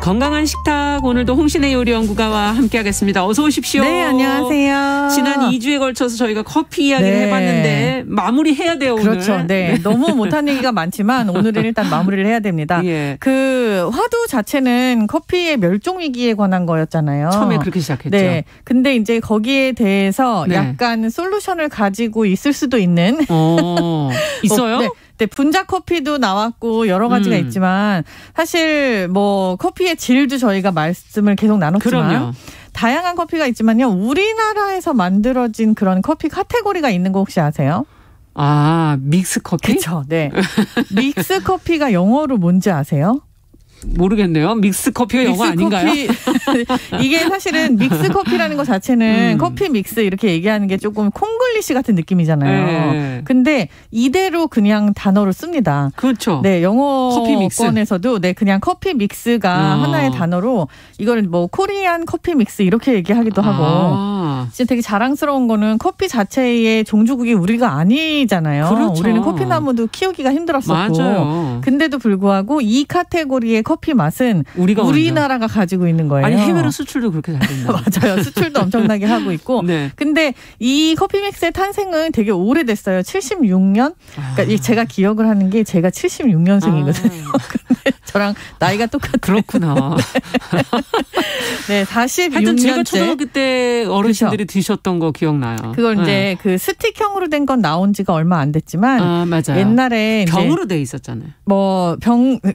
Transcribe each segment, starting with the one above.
건강한 식탁 오늘도 홍신의 요리연구가와 함께하겠습니다. 어서 오십시오. 네, 안녕하세요. 지난 2주에 걸쳐서 저희가 커피 이야기를 네. 해봤는데 마무리해야 돼요. 오늘. 그렇죠. 네, 너무 못한 얘기가 많지만 오늘은 일단 마무리를 해야 됩니다. 예. 그 화두 자체는 커피의 멸종 위기에 관한 거였잖아요. 처음에 그렇게 시작했죠. 네, 근데 이제 거기에 대해서 네. 약간 솔루션을 가지고 있을 수도 있는. 있어요? 네. 네, 분자 커피도 나왔고 여러 가지가 있지만 사실 뭐 커피의 질도 저희가 말씀을 계속 나눴지만 그럼요. 다양한 커피가 있지만요. 우리나라에서 만들어진 그런 커피 카테고리가 있는 거 혹시 아세요? 아, 믹스 커피? 그렇죠. 네. 믹스 커피가 영어로 뭔지 아세요? 모르겠네요. 믹스 커피가 영어 아닌가요? 이게 사실은 믹스 커피라는 것 자체는 커피 믹스 이렇게 얘기하는 게 조금 콩글리시 같은 느낌이잖아요. 네. 근데 이대로 그냥 단어로 씁니다. 그렇죠. 네, 커피 믹스. 영어권에서도 네, 그냥 커피 믹스가 하나의 단어로 이거는 뭐 코리안 커피 믹스 이렇게 얘기하기도 하고. 진짜 되게 자랑스러운 거는 커피 자체의 종주국이 우리가 아니잖아요. 그렇죠. 우리는 커피나무도 키우기가 힘들었었고. 맞아요. 근데도 불구하고 이 카테고리의 커피 맛은 우리나라가 가지고 있는 거예요. 아니 해외로 수출도 그렇게 잘 된다. 맞아요. 수출도 엄청나게 하고 있고. 네. 근데 이 커피 믹스의 탄생은 되게 오래됐어요. 76년. 그러니까 제가 기억을 하는 게 제가 76년생이거든요. 근데 저랑 나이가 똑같아요. 그렇구나. 네, 46년째. 하여튼 제가 초등학교 때 어르신들이 그렇죠. 드셨던 거 기억나요. 그걸 이제 그 스틱형으로 된 건 나온 지가 얼마 안 됐지만 맞아요. 옛날에 병으로 돼 있었잖아요. 뭐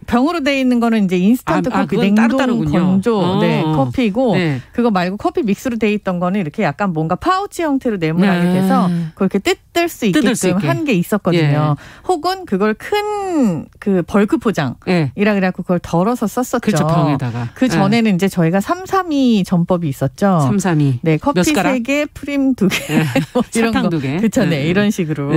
병으로 돼 있는 거는 이제 인스턴트 커피, 냉동 건조 네, 커피고 네. 그거 말고 커피 믹스로 돼 있던 거는 이렇게 약간 뭔가 파우치 형태로 네모나게 돼서 그렇게 뜯을 수 있게끔 한 게 있었거든요. 혹은 그걸 큰 그 벌크 포장이라 그래갖고 그걸 덜어서 썼었죠. 그렇죠, 병에다가. 그 전에는 이제 저희가 332 전법이 있었죠. 332. 네, 커피 3개, 프림 2개, 뭐 이런 거. 2개. 그렇죠, 네, 이런 식으로.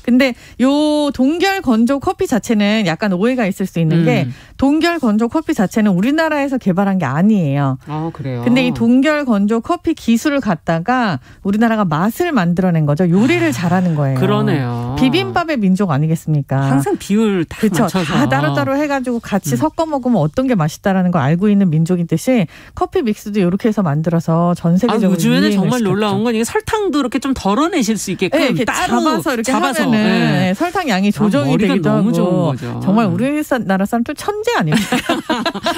근데 요 동결 건조 커피 자체는 약간 오해가 있을 수 있는 게 동결 건조 커피 자체는 우리나라에서 개발한 게 아니에요. 그래요. 근데 이 동결 건조 커피 기술을 갖다가 우리나라가 맛을 만들어낸 거죠. 요리를 잘하는 거예요. 그러네요. 비빔밥의 민족 아니겠습니까? 항상 비율 다 그쵸, 맞춰서. 다 따로따로 해가지고 같이 섞어 먹으면 어떤 게 맛있다라는 걸 알고 있는 민족인 듯이 커피 믹스도 이렇게 해서 만들어서 전 세계적으로 요즘에는 정말 놀라운 건 이게 설탕도 이렇게 좀 덜어내실 수 있게끔 네, 이렇게 따로 잡아서 이렇게 하면은 네. 설탕 양이 조정이 되기도 너무 하고. 좋은 거죠. 정말 우리나라 사람들 천재 아닙니까?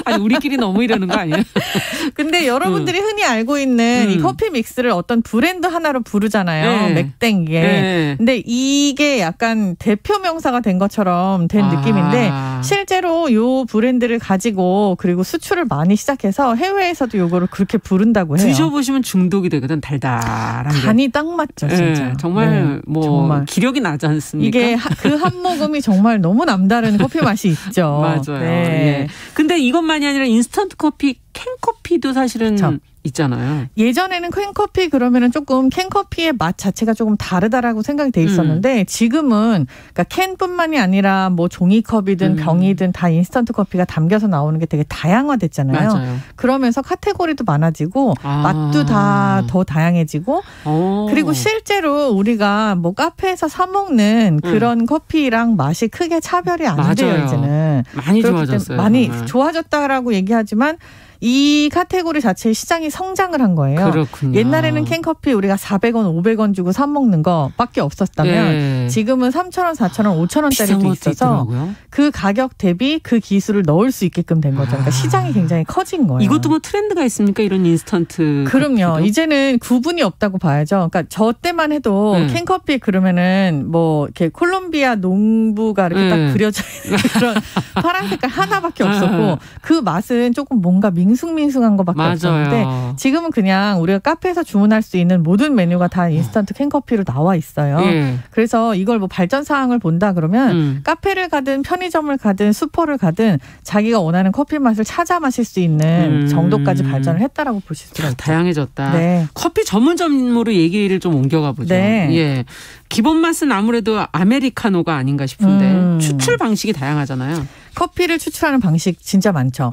아니 우리끼리 너무 이러는 거 아니에요? 근데 여러분들이 흔히 알고 있는 이 커피 믹스를 어떤 브랜드 하나로 부르잖아요. 맥땡 이게. 근데 이게 약간 대표 명사가 된 것처럼 된 느낌인데 실제로 요 브랜드를 가지고 그리고 수출을 많이 시작해서 해외에서도 요거를 그렇게 부른다고 해요. 드셔보시면 중독이 되거든. 달달한 게. 간이 딱 맞죠, 진짜. 정말 뭐 정말. 기력이 나지 않습니까? 이게 그 한 모금이 정말 너무 남다른 커피 맛이 있죠. 맞아요. 네. 근데 이것만이 아니라 인스턴트 커피, 캔커피도 사실은 그쵸. 있잖아요. 예전에는 캔커피 그러면은 조금 캔커피의 맛 자체가 조금 다르다라고 생각이 돼 있었는데 지금은 그러니까 캔뿐만이 아니라 뭐 종이컵이든 병이든 다 인스턴트 커피가 담겨서 나오는 게 되게 다양화됐잖아요. 맞아요. 그러면서 카테고리도 많아지고 맛도 다 더 다양해지고 그리고 실제로 우리가 뭐 카페에서 사 먹는 그런 커피랑 맛이 크게 차별이 안 돼요. 이제는. 많이 좋아졌어요. 많이 좋아졌다라고 얘기하지만 이 카테고리 자체의 시장이 성장을 한 거예요. 그렇군요. 옛날에는 캔커피 우리가 400원, 500원 주고 사 먹는 거밖에 없었다면 지금은 3,000원, 4,000원, 5,000원짜리도 있어서 있더라고요. 그 가격 대비 그 기술을 넣을 수 있게끔 된 거죠. 그러니까 시장이 굉장히 커진 거예요. 이것도 뭐 트렌드가 있습니까? 이런 인스턴트 그럼요. 커피도? 이제는 구분이 없다고 봐야죠. 그러니까 저 때만 해도 캔커피 그러면은 뭐 이렇게 콜롬비아 농부가 이렇게 딱 그려져 있는 그런 파란 색깔 하나밖에 없었고 그 맛은 조금 뭔가 밍숭밍숭한 것밖에 없었는데 지금은 그냥 우리가 카페에서 주문할 수 있는 모든 메뉴가 다 인스턴트 캔커피로 나와 있어요. 그래서 이걸 뭐 발전 사항을 본다 그러면 카페를 가든 편의점을 가든 슈퍼를 가든 자기가 원하는 커피 맛을 찾아 마실 수 있는 정도까지 발전을 했다라고 보실 수가 있죠. 다양해졌다. 네. 커피 전문점으로 얘기를 좀 옮겨가 보죠. 네. 예. 기본 맛은 아무래도 아메리카노가 아닌가 싶은데 추출 방식이 다양하잖아요. 커피를 추출하는 방식 진짜 많죠.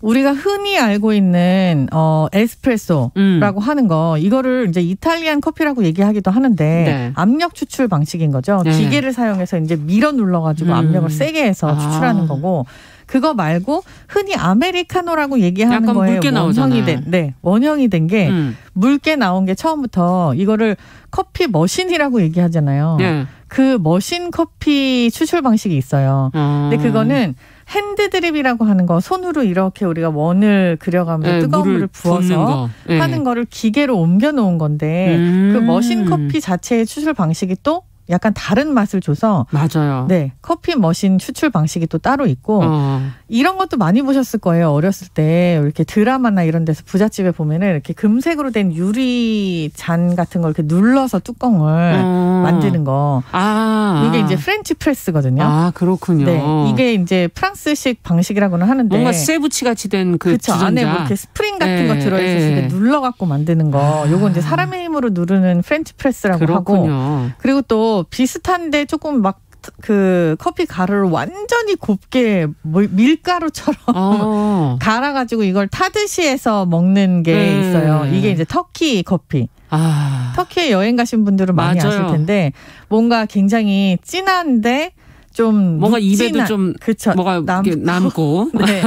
우리가 흔히 알고 있는 에스프레소라고 하는 거 이거를 이제 이탈리안 커피라고 얘기하기도 하는데 압력 추출 방식인 거죠. 기계를 사용해서 이제 밀어 눌러가지고 압력을 세게 해서 추출하는 거고. 그거 말고 흔히 아메리카노라고 얘기하는 거에 묽게 원형이 된, 원형이 된 게 묽게 나온 게 처음부터 이거를 커피 머신이라고 얘기하잖아요. 네. 그 머신 커피 추출 방식이 있어요. 근데 그거는 핸드드립이라고 하는 거, 손으로 이렇게 우리가 원을 그려가면서 뜨거운 물을 부어서 하는 거를 기계로 옮겨 놓은 건데 그 머신 커피 자체의 추출 방식이 또 약간 다른 맛을 줘서 맞아요. 네, 커피 머신 추출 방식이 또 따로 있고 이런 것도 많이 보셨을 거예요. 어렸을 때 이렇게 드라마나 이런 데서 부잣집에 보면은 이렇게 금색으로 된 유리 잔 같은 걸 이렇게 눌러서 뚜껑을 만드는 거. 이게 이제 프렌치 프레스거든요. 아, 그렇군요. 네, 이게 이제 프랑스식 방식이라고는 하는데 뭔가 세부치 같이 된 그 주전자. 안에 뭐 이렇게 스프링 같은 거 들어있을 때 눌러갖고 만드는 거. 요거 이제 사람의 힘으로 누르는 프렌치 프레스라고 그렇군요. 하고. 그리고 또 비슷한데 조금 막 그 커피 가루를 완전히 곱게 밀가루처럼 갈아가지고 이걸 타듯이 해서 먹는 게 있어요. 이게 이제 터키 커피. 터키에 여행 가신 분들은 많이 아실 텐데 뭔가 굉장히 진한데 좀 뭔가 입에도 좀 그쵸, 뭐가 남고. 네,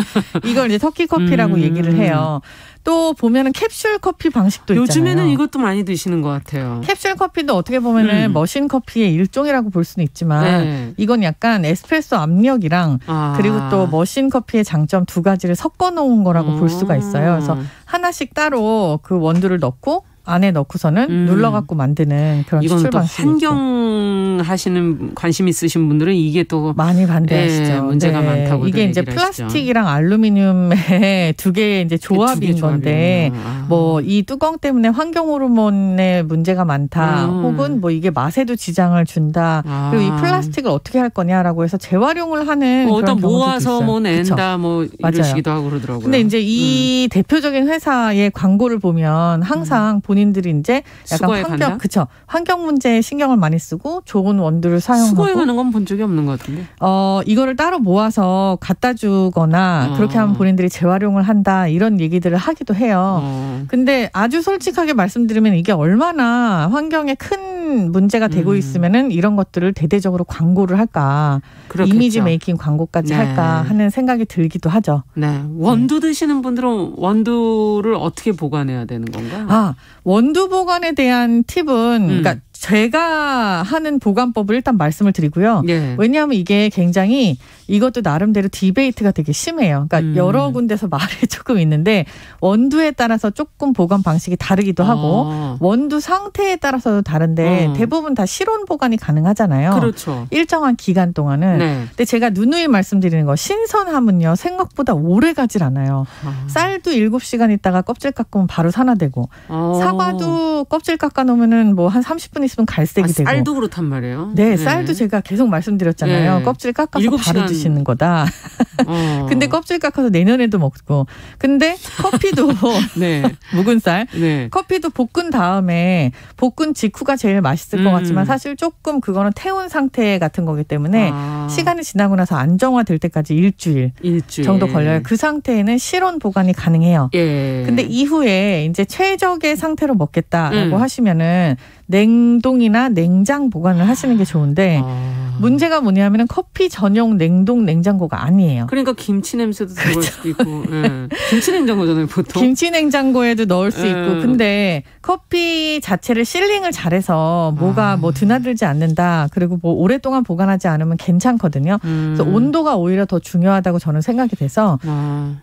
이걸 이제 터키 커피라고 얘기를 해요. 또 보면은 캡슐 커피 방식도 있잖아요. 요즘에는 이것도 많이 드시는 것 같아요. 캡슐 커피도 어떻게 보면은 머신 커피의 일종이라고 볼 수는 있지만 이건 약간 에스프레소 압력이랑 그리고 또 머신 커피의 장점 두 가지를 섞어 놓은 거라고 볼 수가 있어요. 그래서 하나씩 따로 그 원두를 넣고 안에 넣고서는 눌러갖고 만드는 그런 추출 방식이 있고. 환경 하시는 관심 있으신 분들은 이게 또 많이 반대하시죠. 문제가 많다고 이게 이제 플라스틱이랑 알루미늄의 두 개의 이제 조합인 건데 뭐 이 뚜껑 때문에 환경 호르몬에 문제가 많다. 혹은 뭐 이게 맛에도 지장을 준다. 그리고 이 플라스틱을 어떻게 할 거냐라고 해서 재활용을 하는 그런 경우도 모아서 있어요. 뭐 낸다 뭐 이러시기도 하고 그러더라고요. 근데 이제 이 대표적인 회사의 광고를 보면 항상 본인들이 이제 약간 환경 문제에 신경을 많이 쓰고 좋은 원두를 사용하고 수거해 가는 건 본 적이 없는 것 같은데. 이거를 따로 모아서 갖다 주거나 그렇게 하면 본인들이 재활용을 한다 이런 얘기들을 하기도 해요. 근데 아주 솔직하게 말씀드리면 이게 얼마나 환경에 큰 문제가 되고 있으면은 이런 것들을 대대적으로 광고를 할까. 그렇겠죠. 이미지 메이킹 광고까지 할까 하는 생각이 들기도 하죠. 네. 원두 드시는 분들은 원두를 어떻게 보관해야 되는 건가요? 원두 보관에 대한 팁은 그러니까 제가 하는 보관법을 일단 말씀을 드리고요. 왜냐하면 이게 굉장히 이것도 나름대로 디베이트가 되게 심해요. 그러니까 여러 군데서 말이 조금 있는데 원두에 따라서 조금 보관 방식이 다르기도 하고 원두 상태에 따라서도 다른데 대부분 다 실온 보관이 가능하잖아요. 그렇죠. 일정한 기간 동안은. 근데 제가 누누이 말씀드리는 거 신선함은요. 생각보다 오래 가질 않아요. 쌀도 7시간 있다가 껍질 깎으면 바로 산화되고 사과도 껍질 깎아 놓으면은 뭐 한 30분 있으면 갈색이 되고. 쌀도 그렇단 말이에요. 네, 쌀도 제가 계속 말씀드렸잖아요. 껍질 깎아서 바로 드시는 거다. 근데 껍질 깎아서 내년에도 먹고. 근데 커피도 묵은 쌀. 커피도 볶은 다음에 볶은 직후가 제일 맛있을 것 같지만 사실 조금 그거는 태운 상태 같은 거기 때문에 시간이 지나고 나서 안정화될 때까지 일주일 정도 걸려요. 그 상태에는 실온 보관이 가능해요. 근데 이후에 이제 최적의 상태로 먹겠다라고 하시면은 냉동이나 냉장 보관을 하시는 게 좋은데 문제가 뭐냐면은 커피 전용 냉동 냉장고가 아니에요. 그러니까 김치 냄새도 들어올 수도 있고. 김치 냉장고잖아요, 보통. 김치 냉장고에도 넣을 수 있고. 근데 커피 자체를 실링을 잘해서 뭐가 뭐 드나들지 않는다. 그리고 뭐 오랫동안 보관하지 않으면 괜찮거든요. 그래서 온도가 오히려 더 중요하다고 저는 생각이 돼서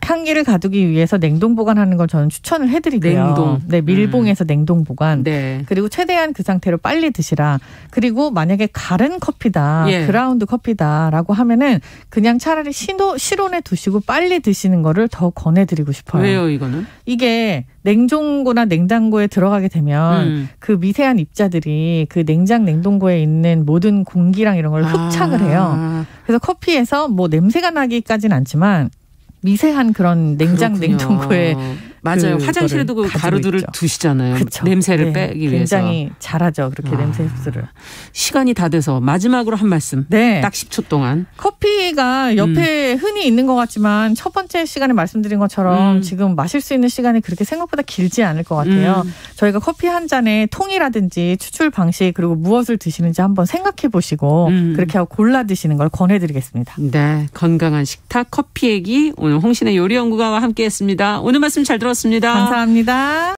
향기를 가두기 위해서 냉동 보관하는 걸 저는 추천을 해드리고요. 냉동. 네, 밀봉해서 냉동 보관. 그리고 최대한 그 상태로 빨리 드시라. 그리고 만약에 가른 커피다. 그라운드 커피다라고 하면은 그냥 차라리 실온에 두시고 빨리 드시는 거를 더 권해드리고 싶어요. 왜요, 이거는? 이게 냉동고나 냉장고에 들어가게 되면 그 미세한 입자들이 그 냉동고에 있는 모든 공기랑 이런 걸 흡착을 해요. 그래서 커피에서 뭐 냄새가 나기까지는 않지만 미세한 그런 냉동고에 맞아요. 화장실에도 그 가루들을 있죠. 두시잖아요. 그쵸. 냄새를 네, 빼기 위해서. 굉장히 잘하죠. 그렇게 냄새 흡수를. 시간이 다 돼서 마지막으로 한 말씀. 네. 딱 10초 동안. 커피가 옆에 흔히 있는 것 같지만 첫 번째 시간에 말씀드린 것처럼 지금 마실 수 있는 시간이 그렇게 생각보다 길지 않을 것 같아요. 저희가 커피 한 잔에 통이라든지 추출 방식 그리고 무엇을 드시는지 한번 생각해 보시고 그렇게 하고 골라 드시는 걸 권해드리겠습니다. 네, 건강한 식탁 커피 얘기 오늘 홍신의 요리연구가와 함께했습니다. 오늘 말씀 잘 들었습니다. 감사합니다.